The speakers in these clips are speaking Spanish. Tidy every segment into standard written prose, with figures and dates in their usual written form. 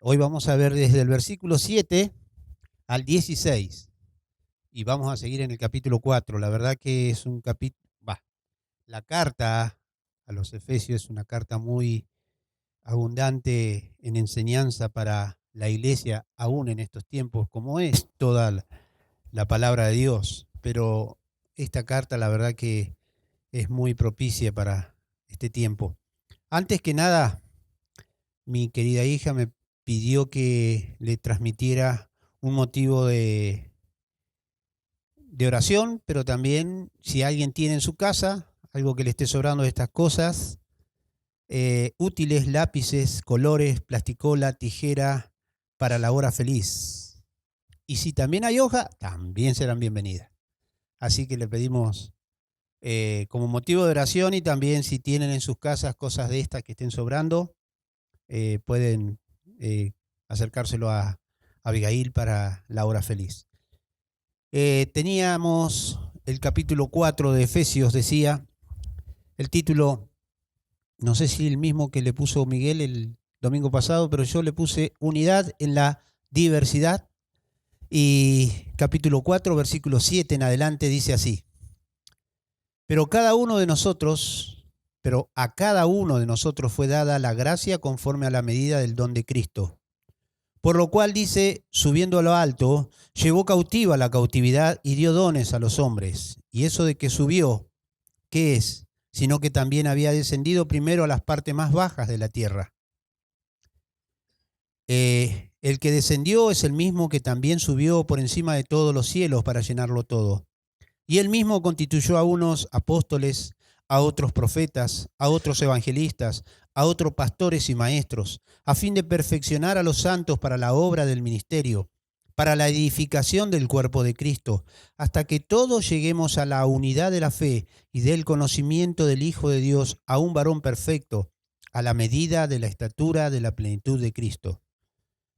Hoy vamos a ver desde el versículo 7 al 16 y vamos a seguir en el capítulo 4. La verdad que es un capítulo, la carta a los Efesios es una carta muy abundante en enseñanza para la iglesia, aún en estos tiempos, como es toda la palabra de Dios. Pero esta carta, la verdad que es muy propicia para este tiempo. Antes que nada, mi querida hija me pidió que le transmitiera un motivo de oración, pero también si alguien tiene en su casa algo que le esté sobrando de estas cosas, útiles, lápices, colores, plasticola, tijera para la hora feliz. Y si también hay hoja, también serán bienvenidas. Así que le pedimos como motivo de oración, y también si tienen en sus casas cosas de estas que estén sobrando, pueden acercárselo a Abigail para la hora feliz. Teníamos el capítulo 4 de Efesios, decía, el título, no sé si el mismo que le puso Miguel el domingo pasado, pero yo le puse Unidad en la Diversidad, y capítulo 4, versículo 7 en adelante dice así: Pero a cada uno de nosotros fue dada la gracia conforme a la medida del don de Cristo. Por lo cual dice, subiendo a lo alto, llevó cautiva la cautividad y dio dones a los hombres. Y eso de que subió, ¿qué es? Sino que también había descendido primero a las partes más bajas de la tierra. El que descendió es el mismo que también subió por encima de todos los cielos para llenarlo todo. Y él mismo constituyó a unos apóstoles, a otros profetas, a otros evangelistas, a otros pastores y maestros, a fin de perfeccionar a los santos para la obra del ministerio, para la edificación del cuerpo de Cristo, hasta que todos lleguemos a la unidad de la fe y del conocimiento del Hijo de Dios, a un varón perfecto, a la medida de la estatura de la plenitud de Cristo,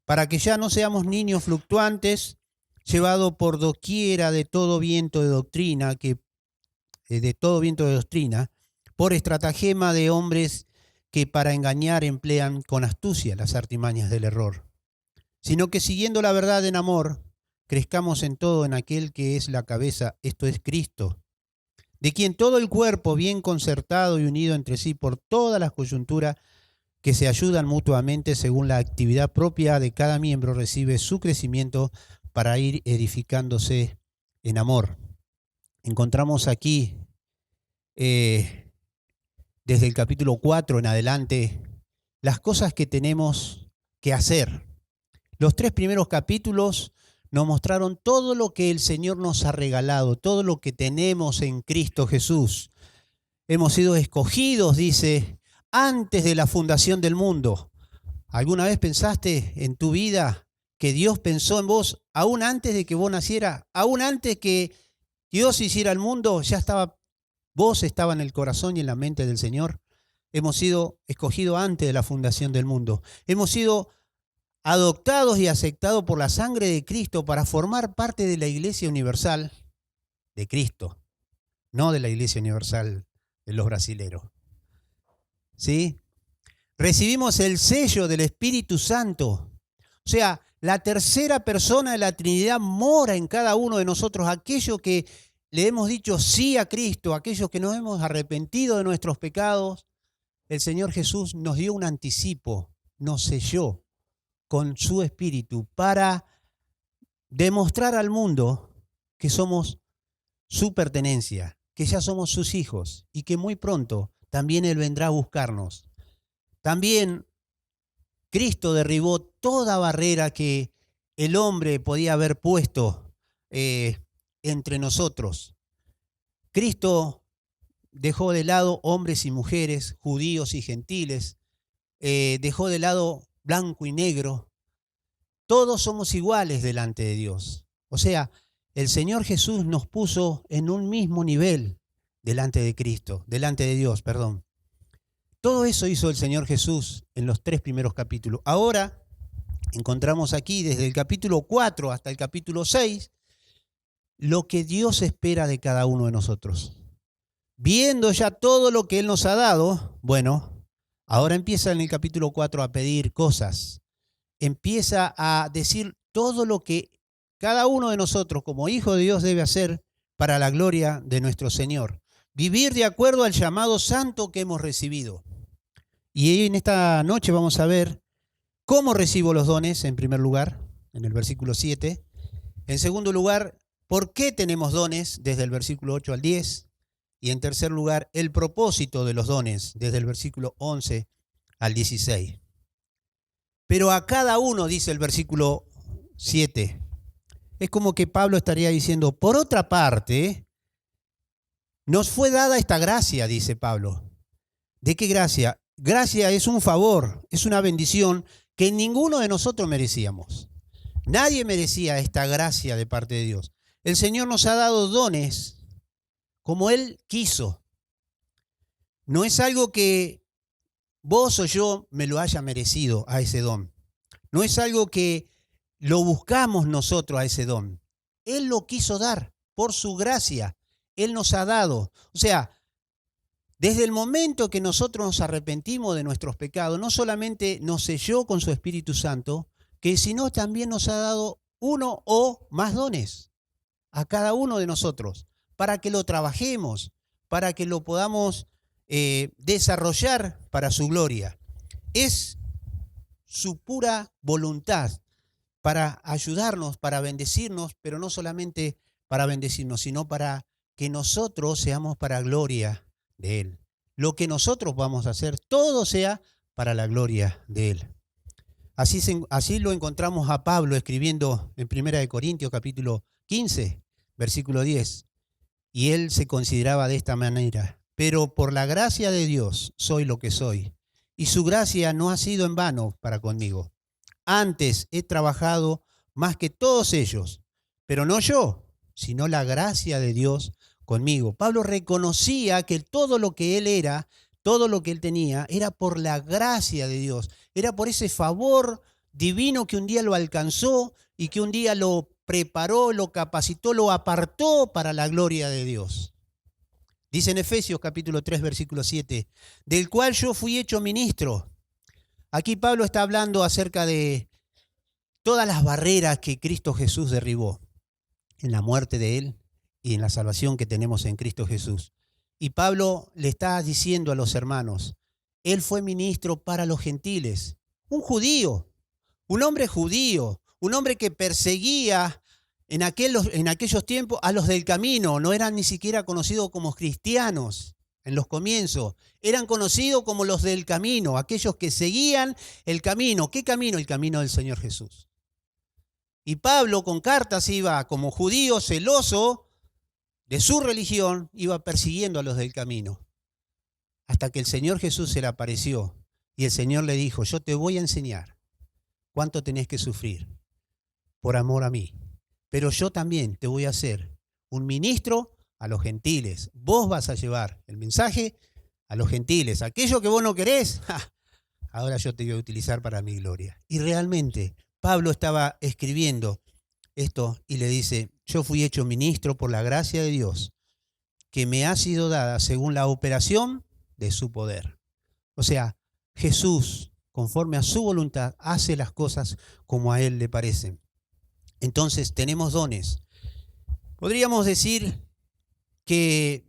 para que ya no seamos niños fluctuantes, llevado por doquiera de todo viento de doctrina, por estratagema de hombres que para engañar emplean con astucia las artimañas del error, sino que siguiendo la verdad en amor, crezcamos en todo en aquel que es la cabeza, esto es Cristo, de quien todo el cuerpo, bien concertado y unido entre sí por todas las coyunturas que se ayudan mutuamente según la actividad propia de cada miembro, recibe su crecimiento para ir edificándose en amor. Encontramos aquí, desde el capítulo 4 en adelante, las cosas que tenemos que hacer. Los 3 primeros capítulos nos mostraron todo lo que el Señor nos ha regalado, todo lo que tenemos en Cristo Jesús. Hemos sido escogidos, dice, antes de la fundación del mundo. ¿Alguna vez pensaste en tu vida que Dios pensó en vos aún antes de que vos nacieras? Aún antes que Dios hiciera el mundo, vos estaba en el corazón y en la mente del Señor. Hemos sido escogidos antes de la fundación del mundo. Hemos sido adoptados y aceptados por la sangre de Cristo para formar parte de la Iglesia Universal de Cristo, no de la Iglesia Universal de los brasileros. ¿Sí? Recibimos el sello del Espíritu Santo. O sea, la tercera persona de la Trinidad mora en cada uno de nosotros. Aquellos que le hemos dicho sí a Cristo, aquellos que nos hemos arrepentido de nuestros pecados, el Señor Jesús nos dio un anticipo, nos selló con su Espíritu para demostrar al mundo que somos su pertenencia, que ya somos sus hijos y que muy pronto también Él vendrá a buscarnos. También Cristo derribó toda barrera que el hombre podía haber puesto entre nosotros. Cristo dejó de lado hombres y mujeres, judíos y gentiles, dejó de lado blanco y negro. Todos somos iguales delante de Dios. O sea, el Señor Jesús nos puso en un mismo nivel delante de Dios. Todo eso hizo el Señor Jesús en los 3 primeros capítulos. Ahora encontramos aquí, desde el capítulo 4 hasta el capítulo 6, lo que Dios espera de cada uno de nosotros. Viendo ya todo lo que Él nos ha dado, bueno, ahora empieza en el capítulo 4 a pedir cosas. empieza a decir todo lo que cada uno de nosotros como hijo de Dios debe hacer para la gloria de nuestro Señor. Vivir de acuerdo al llamado santo que hemos recibido. Y en esta noche vamos a ver cómo recibo los dones, en primer lugar, en el versículo 7. En segundo lugar, por qué tenemos dones, desde el versículo 8 al 10. Y en tercer lugar, el propósito de los dones, desde el versículo 11 al 16. Pero a cada uno, dice el versículo 7, es como que Pablo estaría diciendo, por otra parte, nos fue dada esta gracia, dice Pablo. ¿De qué gracia? Gracia es un favor, es una bendición que ninguno de nosotros merecíamos. Nadie merecía esta gracia de parte de Dios. El Señor nos ha dado dones como Él quiso. No es algo que vos o yo me lo haya merecido a ese don. No es algo que lo buscamos nosotros a ese don. Él lo quiso dar por su gracia. Él nos ha dado. O sea, desde el momento que nosotros nos arrepentimos de nuestros pecados, no solamente nos selló con su Espíritu Santo, sino también nos ha dado uno o más dones a cada uno de nosotros, para que lo trabajemos, para que lo podamos desarrollar para su gloria. Es su pura voluntad para ayudarnos, para bendecirnos, pero no solamente para bendecirnos, sino para que nosotros seamos para gloria de Él. Lo que nosotros vamos a hacer, todo sea para la gloria de Él. Así lo encontramos a Pablo escribiendo en 1 Corintios capítulo 15, versículo 10. Y él se consideraba de esta manera: pero por la gracia de Dios soy lo que soy, y su gracia no ha sido en vano para conmigo. Antes he trabajado más que todos ellos, pero no yo, sino la gracia de Dios conmigo. Pablo reconocía que todo lo que él era, todo lo que él tenía, era por la gracia de Dios, era por ese favor divino que un día lo alcanzó y que un día lo preparó, lo capacitó, lo apartó para la gloria de Dios. Dice en Efesios capítulo 3, versículo 7, del cual yo fui hecho ministro. Aquí Pablo está hablando acerca de todas las barreras que Cristo Jesús derribó en la muerte de Él y en la salvación que tenemos en Cristo Jesús. Y Pablo le está diciendo a los hermanos, Él fue ministro para los gentiles, un judío, un hombre judío, un hombre que perseguía en aquellos tiempos a los del camino. No eran ni siquiera conocidos como cristianos en los comienzos. Eran conocidos como los del camino, aquellos que seguían el camino. ¿Qué camino? El camino del Señor Jesús. Y Pablo con cartas iba como judío celoso de su religión, iba persiguiendo a los del camino. Hasta que el Señor Jesús se le apareció y el Señor le dijo, yo te voy a enseñar cuánto tenés que sufrir por amor a mí. Pero yo también te voy a hacer un ministro a los gentiles. Vos vas a llevar el mensaje a los gentiles. Aquello que vos no querés, ahora yo te voy a utilizar para mi gloria. Y realmente Pablo estaba escribiendo esto y le dice, yo fui hecho ministro por la gracia de Dios, que me ha sido dada según la operación de su poder. O sea, Jesús, conforme a su voluntad, hace las cosas como a Él le parecen. Entonces tenemos dones. Podríamos decir que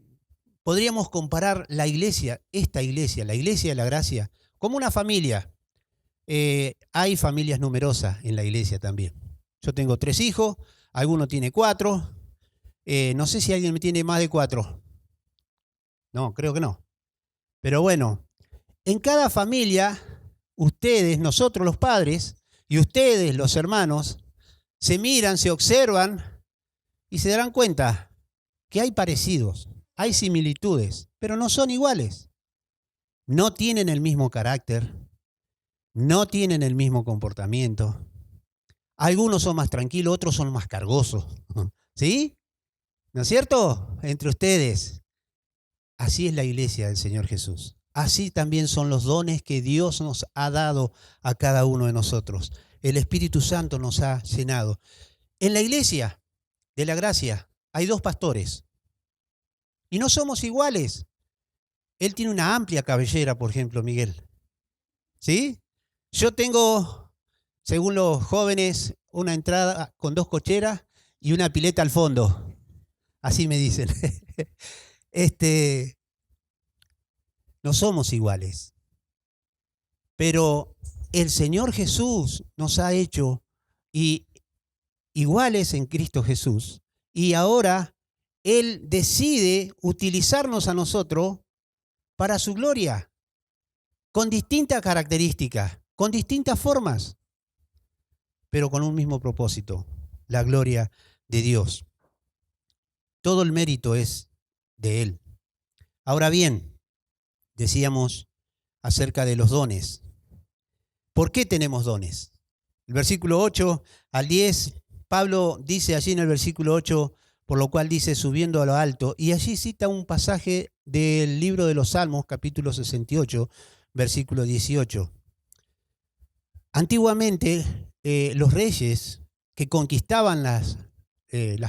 podríamos comparar la iglesia, esta iglesia, la iglesia de la gracia, como una familia. Hay familias numerosas en la iglesia también. Yo tengo 3 hijos, alguno tiene 4. No sé si alguien me tiene más de 4. No, creo que no. Pero bueno, en cada familia, ustedes, nosotros los padres, y ustedes los hermanos, se miran, se observan y se darán cuenta que hay parecidos, hay similitudes, pero no son iguales. No tienen el mismo carácter, no tienen el mismo comportamiento. Algunos son más tranquilos, otros son más cargosos. ¿Sí? ¿No es cierto? Entre ustedes. Así es la iglesia del Señor Jesús. Así también son los dones que Dios nos ha dado a cada uno de nosotros. El Espíritu Santo nos ha llenado. En la iglesia de la gracia hay 2 pastores y no somos iguales. Él tiene una amplia cabellera, por ejemplo, Miguel. ¿Sí? Yo tengo según los jóvenes, una entrada con 2 cocheras y una pileta al fondo. Así me dicen. No somos iguales. Pero el Señor Jesús nos ha hecho iguales en Cristo Jesús. Y ahora Él decide utilizarnos a nosotros para su gloria, con distintas características, con distintas formas, pero con un mismo propósito, la gloria de Dios. Todo el mérito es de Él. Ahora bien, decíamos acerca de los dones. ¿Por qué tenemos dones? El versículo 8 al 10, Pablo dice allí en el versículo 8, por lo cual dice subiendo a lo alto, y allí cita un pasaje del libro de los Salmos, capítulo 68, versículo 18. Antiguamente, los reyes que conquistaban las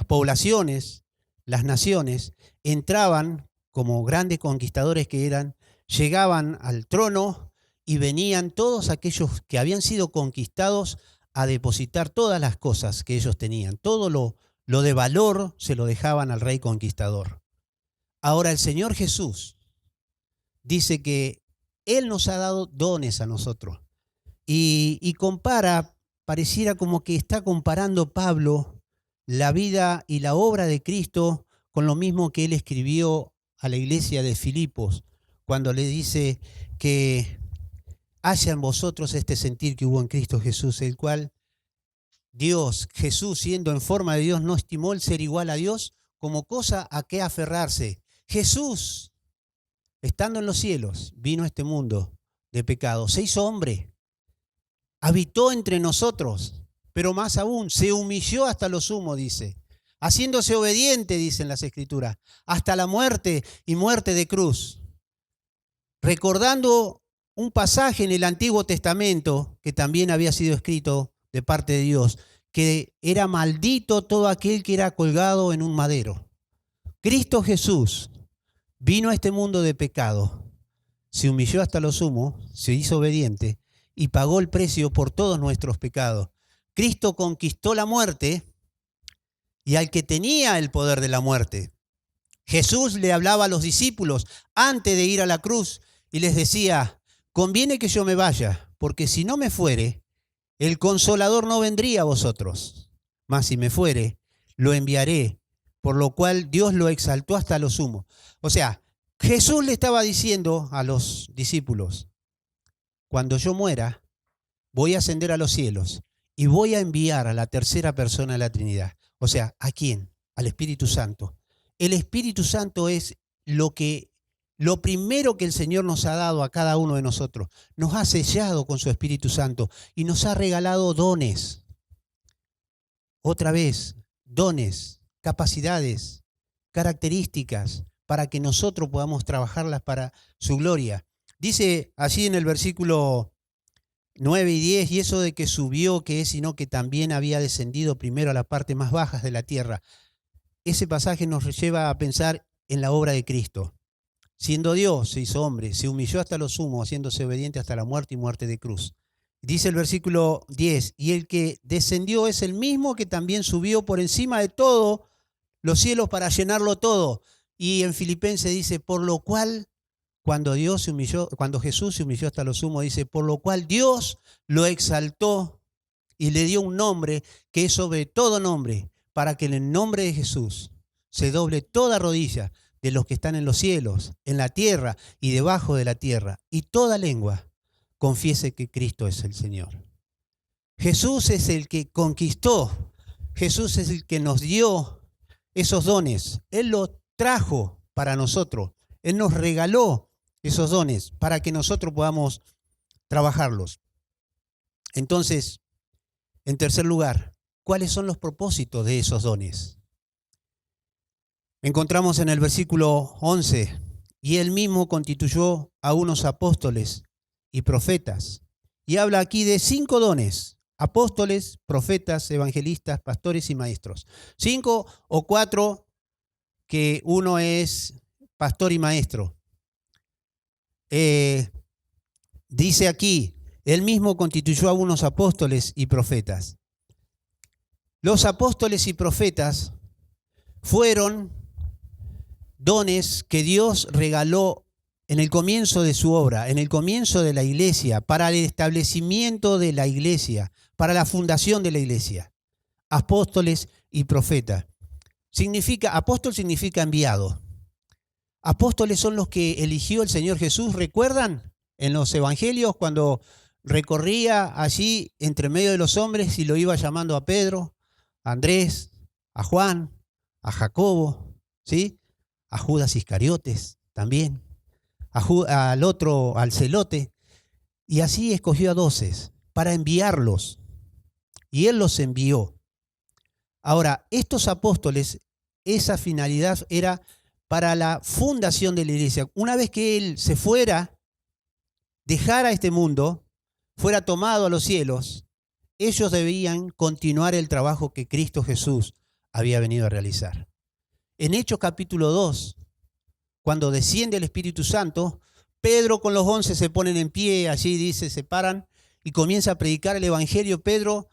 poblaciones, las naciones, entraban como grandes conquistadores que eran, llegaban al trono y venían todos aquellos que habían sido conquistados a depositar todas las cosas que ellos tenían. Todo lo de valor se lo dejaban al rey conquistador. Ahora el Señor Jesús dice que Él nos ha dado dones a nosotros. Y compara, pareciera como que está comparando Pablo la vida y la obra de Cristo con lo mismo que él escribió a la iglesia de Filipos, cuando le dice que haya en vosotros este sentir que hubo en Cristo Jesús, el cual Dios, Jesús, siendo en forma de Dios, no estimó el ser igual a Dios como cosa a qué aferrarse. Jesús, estando en los cielos, vino a este mundo de pecado, se hizo hombre, habitó entre nosotros, pero más aún, se humilló hasta lo sumo, dice, haciéndose obediente, dicen las Escrituras, hasta la muerte y muerte de cruz. Recordando un pasaje en el Antiguo Testamento que también había sido escrito de parte de Dios, que era maldito todo aquel que era colgado en un madero. Cristo Jesús vino a este mundo de pecado, se humilló hasta lo sumo, se hizo obediente y pagó el precio por todos nuestros pecados. Cristo conquistó la muerte y al que tenía el poder de la muerte. Jesús le hablaba a los discípulos antes de ir a la cruz y les decía, conviene que yo me vaya, porque si no me fuere, el Consolador no vendría a vosotros. Mas si me fuere, lo enviaré, por lo cual Dios lo exaltó hasta lo sumo. O sea, Jesús le estaba diciendo a los discípulos, cuando yo muera, voy a ascender a los cielos y voy a enviar a la tercera persona de la Trinidad. O sea, ¿a quién? Al Espíritu Santo. El Espíritu Santo es lo primero que el Señor nos ha dado a cada uno de nosotros. Nos ha sellado con su Espíritu Santo y nos ha regalado dones. Otra vez, dones, capacidades, características para que nosotros podamos trabajarlas para su gloria. Dice allí en el versículo 9 y 10, y eso de que subió, que es, sino que también había descendido primero a las partes más bajas de la tierra. Ese pasaje nos lleva a pensar en la obra de Cristo. Siendo Dios, se hizo hombre, se humilló hasta lo sumo, haciéndose obediente hasta la muerte y muerte de cruz. Dice el versículo 10, y el que descendió es el mismo que también subió por encima de todo los cielos para llenarlo todo. Y en Filipenses dice, por lo cual, cuando Jesús se humilló hasta lo sumo, dice, por lo cual Dios lo exaltó y le dio un nombre que es sobre todo nombre, para que en el nombre de Jesús se doble toda rodilla de los que están en los cielos, en la tierra y debajo de la tierra, y toda lengua confiese que Cristo es el Señor. Jesús es el que conquistó, Jesús es el que nos dio esos dones. Él los trajo para nosotros, Él nos regaló esos dones para que nosotros podamos trabajarlos. Entonces, en tercer lugar, ¿cuáles son los propósitos de esos dones? Encontramos en el versículo 11, y Él mismo constituyó a unos apóstoles y profetas. Y habla aquí de 5 dones: apóstoles, profetas, evangelistas, pastores y maestros. 5 o 4, que uno es pastor y maestro. Dice aquí, Él mismo constituyó a unos apóstoles y profetas. Los apóstoles y profetas fueron dones que Dios regaló en el comienzo de su obra, en el comienzo de la iglesia, para el establecimiento de la iglesia, para la fundación de la iglesia. Apóstoles y profetas. Apóstol significa enviado. Apóstoles son los que eligió el Señor Jesús. ¿Recuerdan en los evangelios cuando recorría allí entre medio de los hombres y lo iba llamando a Pedro, a Andrés, a Juan, a Jacobo, ¿sí? A Judas Iscariotes también, al celote, y así escogió a 12 para enviarlos, y él los envió. Ahora, estos apóstoles, esa finalidad era para la fundación de la iglesia. Una vez que él se fuera, dejara este mundo, fuera tomado a los cielos, ellos debían continuar el trabajo que Cristo Jesús había venido a realizar. En Hechos capítulo 2, cuando desciende el Espíritu Santo, Pedro con los 11 se ponen en pie, allí dice, se paran y comienza a predicar el Evangelio Pedro,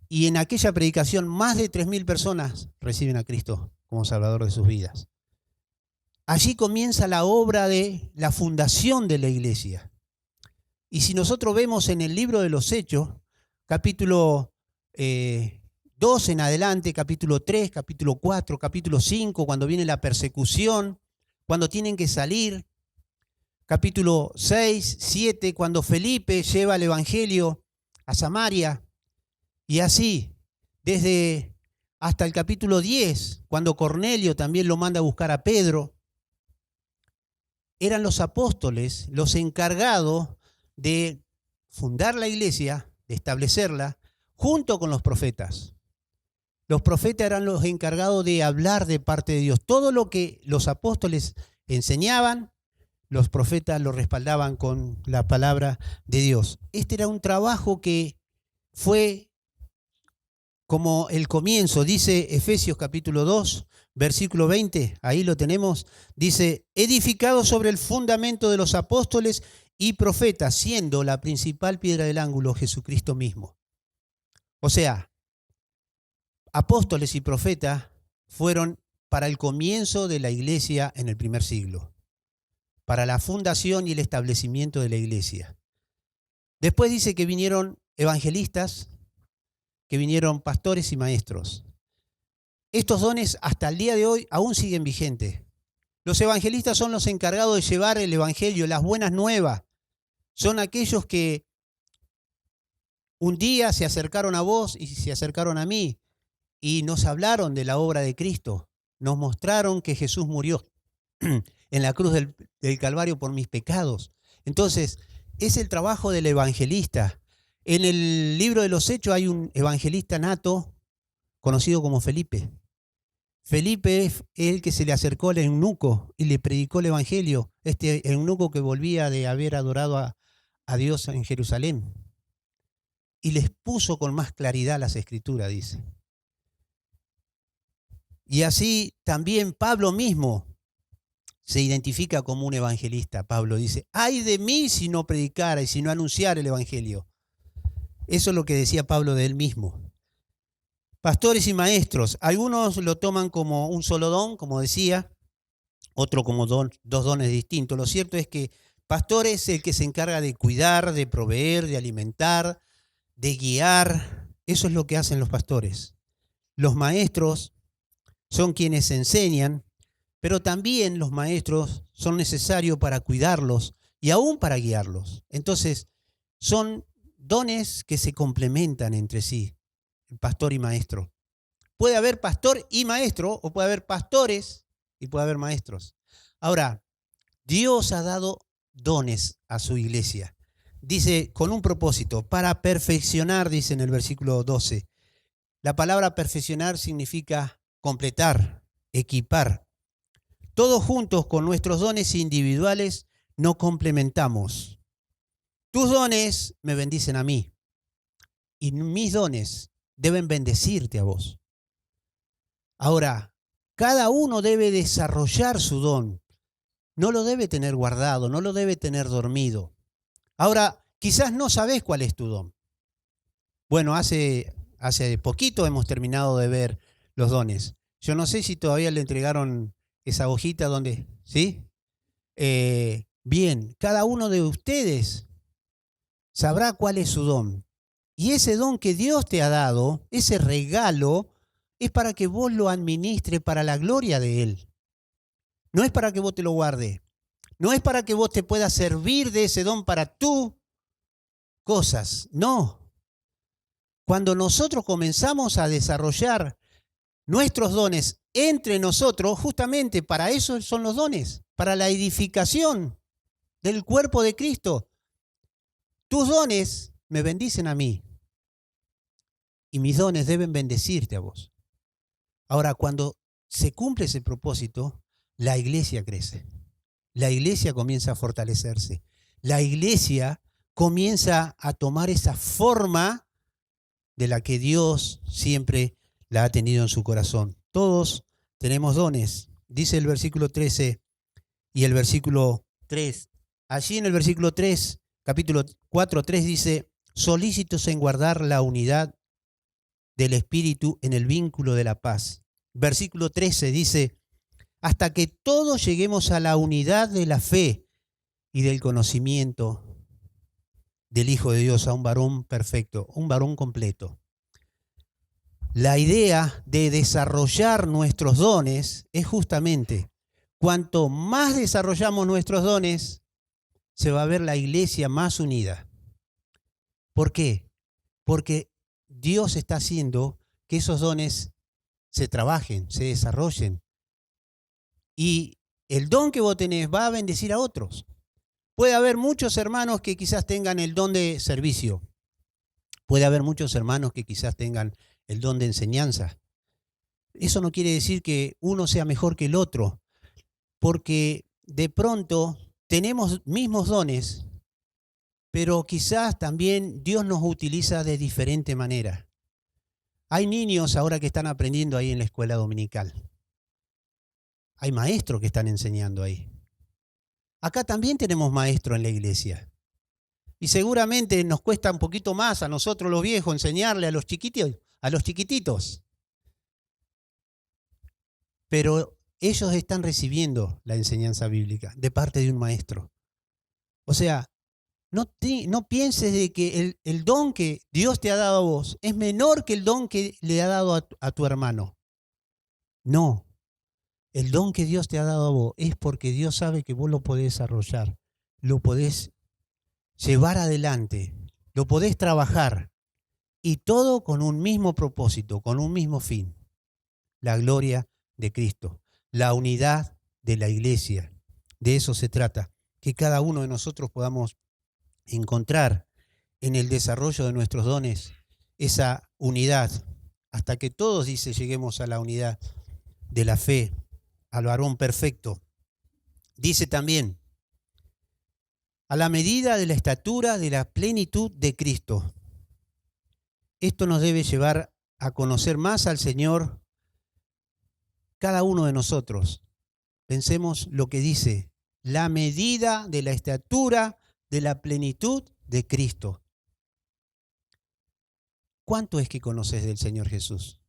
y en aquella predicación más de 3.000 personas reciben a Cristo como Salvador de sus vidas. Allí comienza la obra de la fundación de la iglesia. Y si nosotros vemos en el libro de los Hechos, capítulo 2 en adelante, capítulo 3, capítulo 4, capítulo 5, cuando viene la persecución, cuando tienen que salir, capítulo 6, 7, cuando Felipe lleva el Evangelio a Samaria, y así, desde hasta el capítulo 10, cuando Cornelio también lo manda a buscar a Pedro, eran los apóstoles los encargados de fundar la iglesia, de establecerla, junto con los profetas. Los profetas eran los encargados de hablar de parte de Dios. Todo lo que los apóstoles enseñaban, los profetas lo respaldaban con la palabra de Dios. Este era un trabajo que fue como el comienzo, dice Efesios capítulo 2, versículo 20, ahí lo tenemos, dice, edificado sobre el fundamento de los apóstoles y profetas, siendo la principal piedra del ángulo Jesucristo mismo. O sea, apóstoles y profetas fueron para el comienzo de la iglesia en el primer siglo, para la fundación y el establecimiento de la iglesia. Después dice que vinieron evangelistas, que vinieron pastores y maestros. Estos dones hasta el día de hoy aún siguen vigentes. Los evangelistas son los encargados de llevar el evangelio, las buenas nuevas. Son aquellos que un día se acercaron a vos y se acercaron a mí y nos hablaron de la obra de Cristo. Nos mostraron que Jesús murió en la cruz del Calvario por mis pecados. Entonces, es el trabajo del evangelista. En el libro de los Hechos hay un evangelista nato conocido como Felipe. Felipe es el que se le acercó al eunuco y le predicó el evangelio. Este eunuco que volvía de haber adorado a Dios en Jerusalén. Y les puso con más claridad las escrituras, dice. Y así también Pablo mismo se identifica como un evangelista. Pablo dice, ay de mí si no predicara y si no anunciara el evangelio. Eso es lo que decía Pablo de él mismo. Pastores y maestros, algunos lo toman como un solo don, como decía, otro como dos dones distintos. Lo cierto es que pastor es el que se encarga de cuidar, de proveer, de alimentar, de guiar. Eso es lo que hacen los pastores. Los maestros son quienes enseñan, pero también los maestros son necesarios para cuidarlos y aún para guiarlos. Entonces, son dones que se complementan entre sí, pastor y maestro. Puede haber pastor y maestro, o puede haber pastores y puede haber maestros. Ahora, Dios ha dado dones a su iglesia. Dice, con un propósito, para perfeccionar, dice en el versículo 12. La palabra perfeccionar significa completar, equipar. Todos juntos con nuestros dones individuales nos complementamos. Tus dones me bendicen a mí y mis dones deben bendecirte a vos. Ahora, cada uno debe desarrollar su don. No lo debe tener guardado, no lo debe tener dormido. Ahora, Quizás no sabés cuál es tu don. Bueno, hace poquito hemos terminado de ver los dones. Yo no sé si todavía le entregaron esa hojita donde, ¿sí? Bien, cada uno de ustedes sabrá cuál es su don. Y ese don que Dios te ha dado, ese regalo, es para que vos lo administres para la gloria de Él. No es para que vos te lo guardes. No es para que vos te puedas servir de ese don para tus cosas. No. Cuando nosotros comenzamos a desarrollar nuestros dones entre nosotros, justamente para eso son los dones, para la edificación del cuerpo de Cristo. Tus dones me bendicen a mí y mis dones deben bendecirte a vos. Ahora, cuando se cumple ese propósito, la iglesia crece. La iglesia comienza a fortalecerse. La iglesia comienza a tomar esa forma de la que Dios siempre la ha tenido en su corazón. Todos tenemos dones. Dice el versículo 13 y el versículo 3. Allí en el versículo 3, capítulo 4, 3 dice, solícitos en guardar la unidad del Espíritu en el vínculo de la paz. Versículo 13 dice, hasta que todos lleguemos a la unidad de la fe y del conocimiento del Hijo de Dios, a un varón perfecto, un varón completo. La idea de desarrollar nuestros dones es justamente, cuanto más desarrollamos nuestros dones, se va a ver la iglesia más unida. ¿Por qué? Porque Dios está haciendo que esos dones se trabajen, se desarrollen. Y el don que vos tenés va a bendecir a otros. Puede haber muchos hermanos que quizás tengan el don de servicio. Puede haber muchos hermanos que quizás tengan el don de enseñanza. Eso no quiere decir que uno sea mejor que el otro, porque de pronto tenemos mismos dones, pero quizás también Dios nos utiliza de diferente manera. Hay niños ahora que están aprendiendo ahí en la escuela dominical. Hay maestros que están enseñando ahí. Acá también tenemos maestros en la iglesia. Y seguramente nos cuesta un poquito más a nosotros los viejos enseñarle a los chiquititos. Pero ellos están recibiendo la enseñanza bíblica de parte de un maestro. O sea, no pienses de que el don que Dios te ha dado a vos es menor que el don que le ha dado a tu hermano. No. El don que Dios te ha dado a vos es porque Dios sabe que vos lo podés desarrollar, lo podés llevar adelante, lo podés trabajar, y todo con un mismo propósito, con un mismo fin, la gloria de Cristo, la unidad de la iglesia. De eso se trata, que cada uno de nosotros podamos encontrar en el desarrollo de nuestros dones esa unidad, hasta que todos, dice, lleguemos a la unidad de la fe, al varón perfecto. Dice también, a la medida de la estatura de la plenitud de Cristo. Esto nos debe llevar a conocer más al Señor, cada uno de nosotros. Pensemos lo que dice, la medida de la estatura de la plenitud de Cristo. ¿Cuánto es que conoces del Señor Jesús?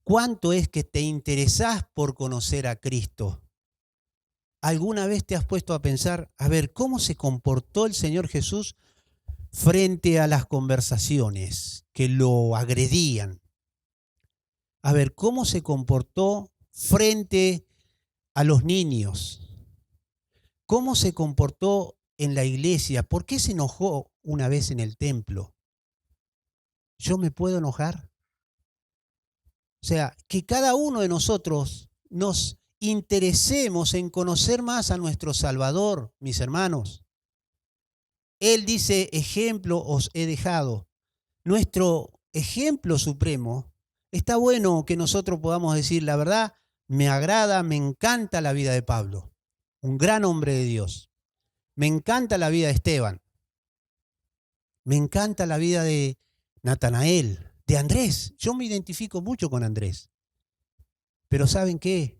¿Cuánto es que te interesás por conocer a Cristo? ¿Alguna vez te has puesto a pensar, a ver, cómo se comportó el Señor Jesús frente a las conversaciones que lo agredían? A ver, ¿cómo se comportó frente a los niños? ¿Cómo se comportó en la iglesia? ¿Por qué se enojó una vez en el templo? ¿Yo me puedo enojar? O sea, que cada uno de nosotros nos interesemos en conocer más a nuestro Salvador, mis hermanos. Él dice, ejemplo os he dejado. Nuestro ejemplo supremo, está bueno que nosotros podamos decir, la verdad, me agrada, me encanta la vida de Pablo, un gran hombre de Dios. Me encanta la vida de Esteban. Me encanta la vida de Natanael, de Andrés. Yo me identifico mucho con Andrés. Pero ¿saben qué?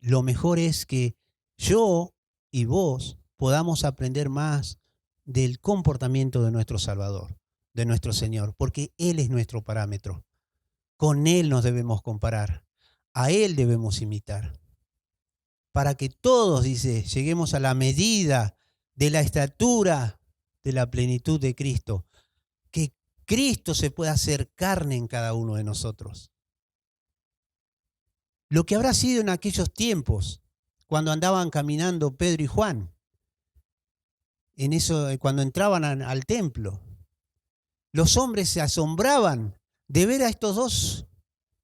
Lo mejor es que yo y vos podamos aprender más del comportamiento de nuestro Salvador, de nuestro Señor, porque Él es nuestro parámetro. Con Él nos debemos comparar, a Él debemos imitar. Para que todos, dice, lleguemos a la medida de la estatura de la plenitud de Cristo, que Cristo se pueda hacer carne en cada uno de nosotros. Lo que habrá sido en aquellos tiempos, cuando andaban caminando Pedro y Juan, cuando entraban al templo, los hombres se asombraban de ver a estos dos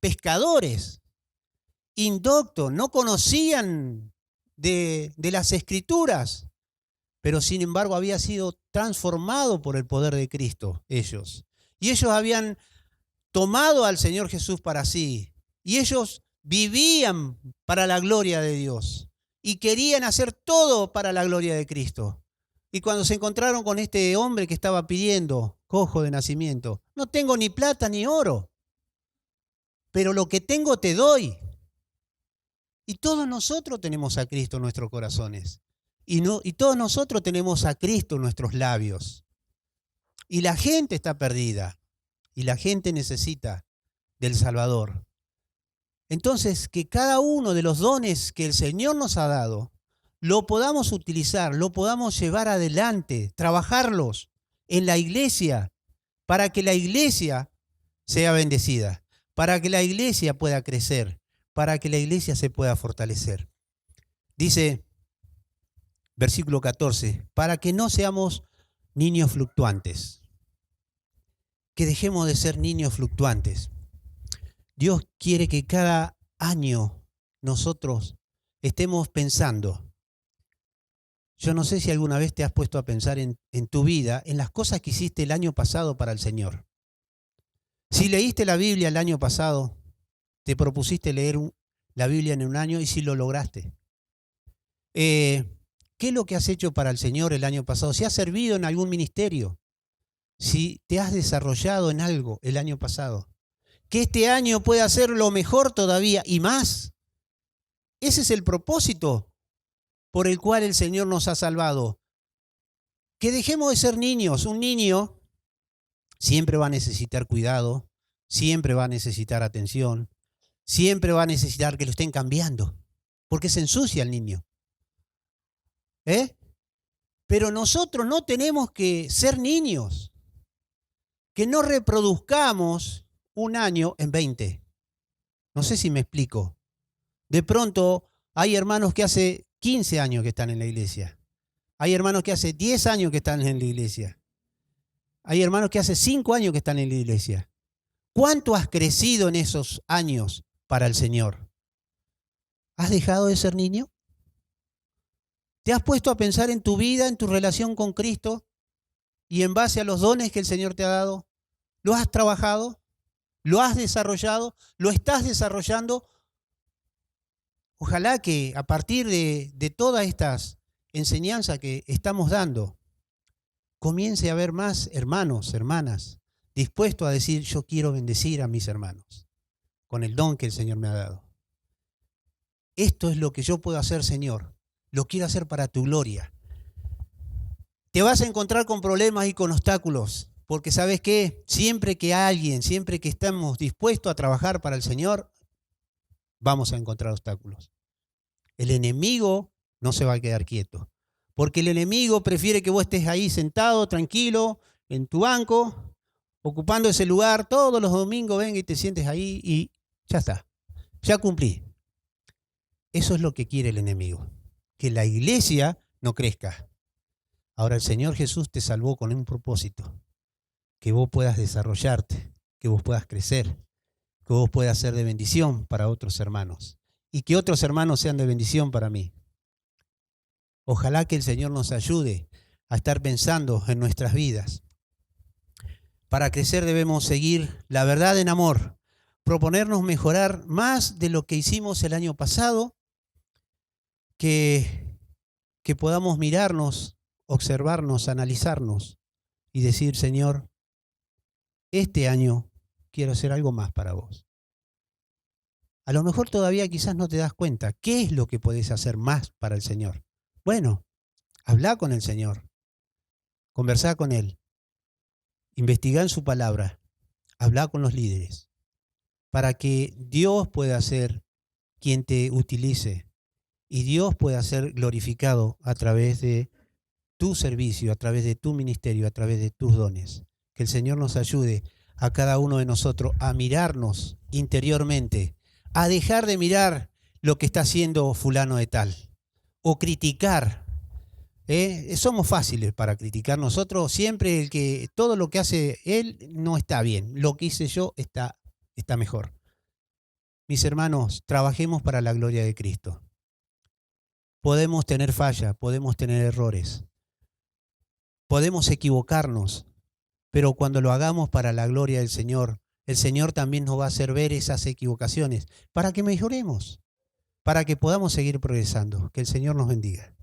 pescadores indoctos, no conocían de las Escrituras, pero sin embargo había sido transformado por el poder de Cristo ellos. Y ellos habían tomado al Señor Jesús para sí, y ellos vivían para la gloria de Dios, y querían hacer todo para la gloria de Cristo. Y cuando se encontraron con este hombre que estaba pidiendo, cojo de nacimiento, no tengo ni plata ni oro, pero lo que tengo te doy. Y todos nosotros tenemos a Cristo en nuestros corazones. Y todos nosotros tenemos a Cristo en nuestros labios. Y la gente está perdida. Y la gente necesita del Salvador. Entonces, que cada uno de los dones que el Señor nos ha dado, lo podamos utilizar, lo podamos llevar adelante, trabajarlos en la iglesia, para que la iglesia sea bendecida, para que la iglesia pueda crecer, para que la iglesia se pueda fortalecer. Dice, versículo 14, para que no seamos niños fluctuantes, que dejemos de ser niños fluctuantes. Dios quiere que cada año nosotros estemos pensando. Yo no sé si alguna vez te has puesto a pensar en tu vida, en las cosas que hiciste el año pasado para el Señor. Si leíste la Biblia el año pasado, te propusiste leer la Biblia en un año y si lo lograste. ¿Qué es lo que has hecho para el Señor el año pasado? Si has servido en algún ministerio, si te has desarrollado en algo el año pasado, que este año pueda ser lo mejor todavía y más. Ese es el propósito por el cual el Señor nos ha salvado. Que dejemos de ser niños. Un niño siempre va a necesitar cuidado, siempre va a necesitar atención, siempre va a necesitar que lo estén cambiando, porque se ensucia el niño. Pero nosotros no tenemos que ser niños, que no reproduzcamos un año en 20. No sé si me explico. De pronto hay hermanos que hace 15 años que están en la iglesia. Hay hermanos que hace 10 años que están en la iglesia. Hay hermanos que hace 5 años que están en la iglesia. ¿Cuánto has crecido en esos años para el Señor? ¿Has dejado de ser niño? ¿Te has puesto a pensar en tu vida, en tu relación con Cristo y en base a los dones que el Señor te ha dado? ¿Lo has trabajado? ¿Lo has desarrollado? ¿Lo estás desarrollando? Ojalá que a partir de todas estas enseñanzas que estamos dando, comience a haber más hermanos, hermanas, dispuestos a decir, yo quiero bendecir a mis hermanos con el don que el Señor me ha dado. Esto es lo que yo puedo hacer, Señor. Lo quiero hacer para tu gloria. Te vas a encontrar con problemas y con obstáculos, porque ¿sabes qué? Siempre que estamos dispuestos a trabajar para el Señor, vamos a encontrar obstáculos. El enemigo no se va a quedar quieto, porque el enemigo prefiere que vos estés ahí sentado, tranquilo, en tu banco, ocupando ese lugar, todos los domingos venga y te sientes ahí y ya está, ya cumplí. Eso es lo que quiere el enemigo, que la iglesia no crezca. Ahora el Señor Jesús te salvó con un propósito, que vos puedas desarrollarte, que vos puedas crecer, que vos puedas ser de bendición para otros hermanos y que otros hermanos sean de bendición para mí. Ojalá que el Señor nos ayude a estar pensando en nuestras vidas. Para crecer debemos seguir la verdad en amor, proponernos mejorar más de lo que hicimos el año pasado, que podamos mirarnos, observarnos, analizarnos y decir, Señor, este año quiero hacer algo más para vos. A lo mejor todavía quizás no te das cuenta. ¿Qué es lo que podés hacer más para el Señor? Bueno, habla con el Señor. Conversá con Él, investigá en su palabra, hablá con los líderes, para que Dios pueda ser quien te utilice y Dios pueda ser glorificado a través de tu servicio, a través de tu ministerio, a través de tus dones. Que el Señor nos ayude a cada uno de nosotros a mirarnos interiormente, a dejar de mirar lo que está haciendo fulano de tal o criticar. Somos fáciles para criticar nosotros. Siempre todo lo que hace él no está bien. Lo que hice yo está mejor. Mis hermanos, trabajemos para la gloria de Cristo. Podemos tener falla, podemos tener errores, podemos equivocarnos, pero cuando lo hagamos para la gloria del Señor, el Señor también nos va a hacer ver esas equivocaciones para que mejoremos, para que podamos seguir progresando. Que el Señor nos bendiga.